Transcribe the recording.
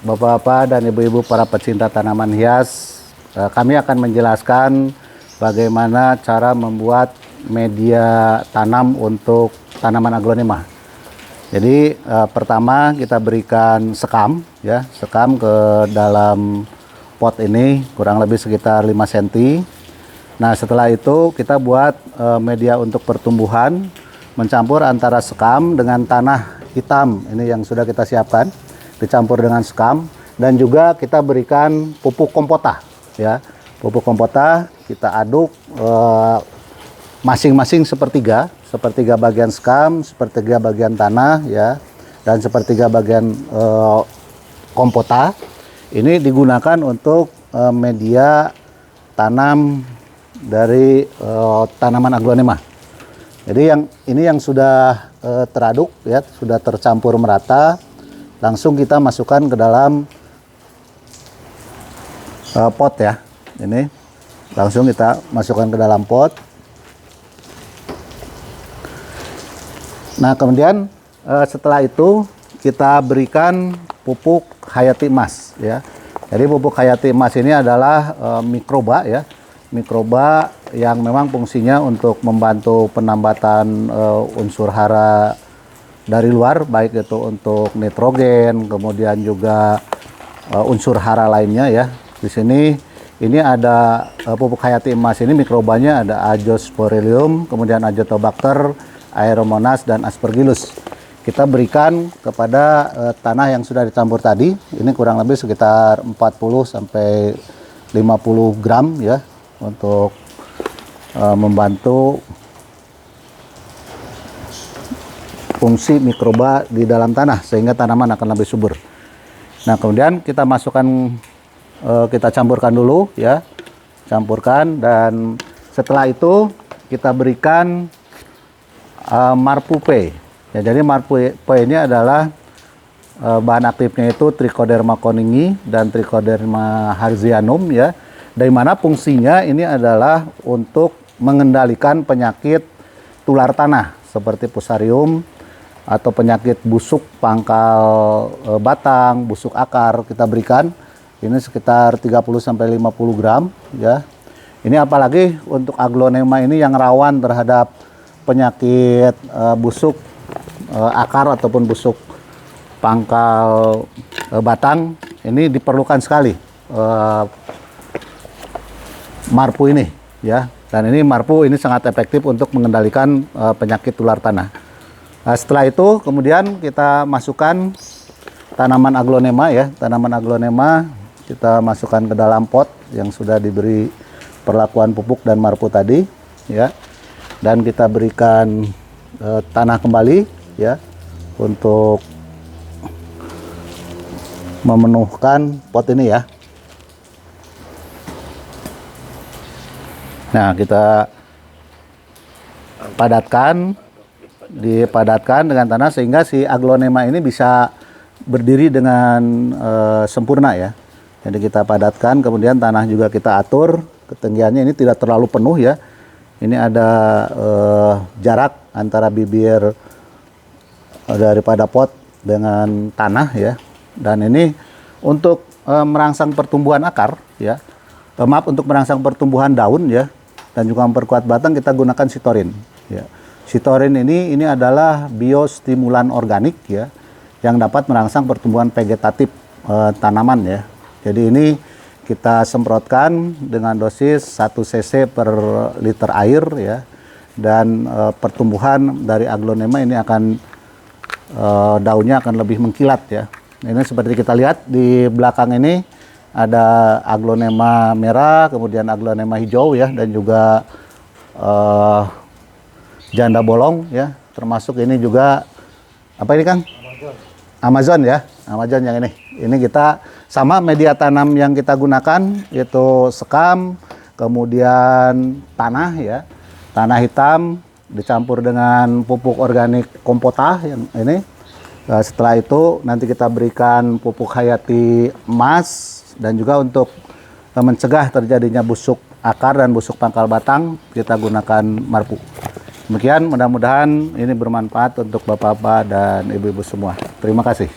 Bapak-bapak dan ibu-ibu para pecinta tanaman hias, kami akan menjelaskan bagaimana cara membuat media tanam untuk tanaman aglonema. Jadi pertama kita berikan sekam ya, sekam ke dalam pot ini kurang lebih sekitar 5 cm. Nah, setelah itu kita buat media untuk pertumbuhan, mencampur antara sekam dengan tanah hitam ini yang sudah kita siapkan, dicampur dengan sekam, dan juga kita berikan pupuk kompota ya. Pupuk kompota kita aduk masing-masing sepertiga bagian sekam, sepertiga bagian tanah ya, dan sepertiga bagian kompota. Ini digunakan untuk media tanam dari tanaman aglonema. Jadi ini yang sudah teraduk ya, sudah tercampur merata, langsung kita masukkan ke dalam pot ya. Ini langsung kita masukkan ke dalam pot. Nah, kemudian setelah itu kita berikan pupuk hayati emas ya. Jadi pupuk hayati emas ini adalah mikroba ya. Mikroba yang memang fungsinya untuk membantu penambatan unsur hara dari luar, baik itu untuk nitrogen, kemudian juga unsur hara lainnya ya. Di sini ini ada pupuk hayati emas ini, mikrobanya ada Azosporidium, kemudian Azotobacter, Aeromonas, dan Aspergillus. Kita berikan kepada tanah yang sudah dicampur tadi, ini kurang lebih sekitar 40 sampai 50 gram ya, untuk membantu fungsi mikroba di dalam tanah sehingga tanaman akan lebih subur. Nah, kemudian kita masukkan, kita campurkan dulu ya, campurkan, dan setelah itu kita berikan Marpu-P. Ya, jadi Marpu-P ini adalah bahan aktifnya itu Trichoderma coningii dan Trichoderma harzianum ya. Dari mana fungsinya ini adalah untuk mengendalikan penyakit tular tanah seperti Fusarium atau penyakit busuk pangkal batang, busuk akar. Kita berikan ini sekitar 30 sampai 50 gram ya. Ini apalagi untuk aglonema ini yang rawan terhadap penyakit busuk akar ataupun busuk pangkal batang, ini diperlukan sekali Marpu ini ya. Dan ini Marpu ini sangat efektif untuk mengendalikan penyakit tular tanah. Nah, setelah itu kemudian kita masukkan tanaman aglonema ya. Tanaman aglonema kita masukkan ke dalam pot yang sudah diberi perlakuan pupuk dan Marpu tadi ya. Dan kita berikan tanah kembali ya, untuk memenuhkan pot ini ya. Nah, kita dipadatkan dengan tanah sehingga si aglonema ini bisa berdiri dengan sempurna ya. Jadi kita padatkan, kemudian tanah juga kita atur ketinggiannya, ini tidak terlalu penuh ya. Ini ada jarak antara bibir daripada pot dengan tanah ya. Dan ini untuk merangsang pertumbuhan akar ya. Untuk merangsang pertumbuhan daun ya, dan juga memperkuat batang, kita gunakan sitorin ya. Sitorin ini adalah biostimulan organik ya, yang dapat merangsang pertumbuhan vegetatif tanaman ya. Jadi ini kita semprotkan dengan dosis 1 cc per liter air ya, dan pertumbuhan dari aglonema ini akan daunnya akan lebih mengkilat ya. Ini seperti kita lihat di belakang ini ada aglonema merah, kemudian aglonema hijau ya, dan juga janda bolong ya, termasuk ini juga apa ini Kang? Amazon ya, Amazon yang ini. Ini kita sama media tanam yang kita gunakan yaitu sekam, kemudian tanah ya, tanah hitam dicampur dengan pupuk organik kompota yang ini. Setelah itu nanti kita berikan pupuk hayati emas, dan juga untuk mencegah terjadinya busuk akar dan busuk pangkal batang kita gunakan Marpu. Demikian, mudah-mudahan ini bermanfaat untuk bapak-bapak dan ibu-ibu semua. Terima kasih.